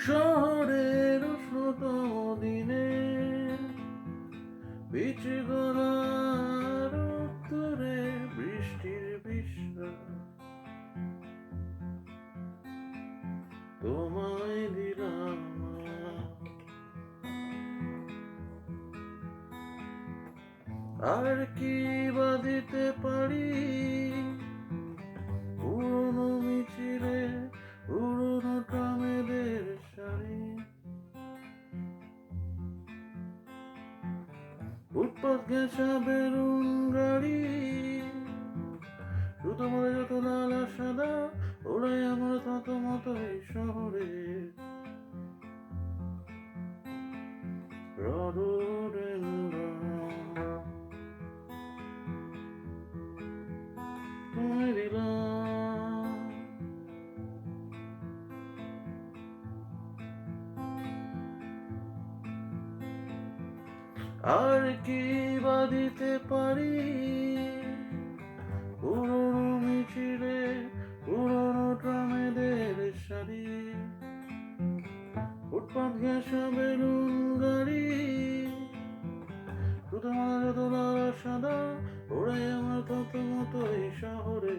শহরের উষ্ণতম দিনে পিছে গড়ার উত্তরে বৃষ্টির বিশ্বাস তোমায় দিলাম আর কি বা দিতে পারি পুরনো মিছিলে পুরনো ট্রামেদের শাড়ি ফুটপাত ঘেঁষা বেলুন গাড়ি শুধু মনে যত লাল আর সাদা ওরাই আমার তত মতো এই শহরে তোমায় দিলাম আর কি বা দিতে পারি পুরনো মিছিলে পুরনো ট্রামেদের শাড়ি ফুটপাত ঘেঁষা বেলুন গাড়ি শুধু আমার যত লাল আর সাদা ওরাই আমার তত মতো এই শহরে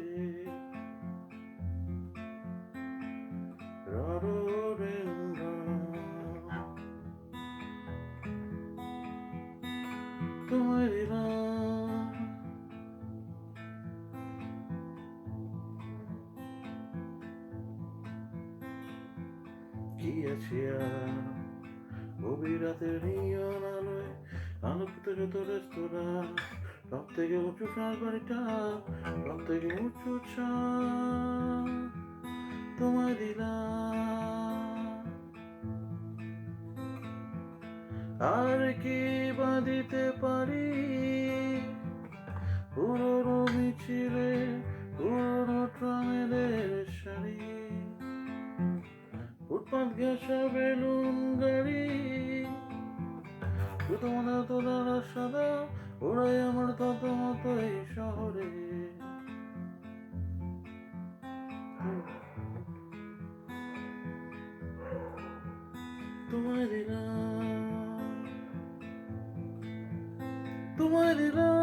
তোমায় দিলাম কি আছে আর গভীর রাতের নিয়ন আলোয় আলোকিত যত রেস্তোরাঁ সব থেকে উঁচু বাড়িটা সব থেকে উঁচু ছাদ তোমায় দিলাম আর কি বা দিতে পারি পুরনো মিছিলে পুরনো ট্রামেদের শাড়ি ফুটপাত ঘেঁষা বেলুন গাড়ি শুধু মনে তো লাল সাদা ওরাই আমার তত মতো এই শহরে তোমায় দিলাম তোমায় দিলাম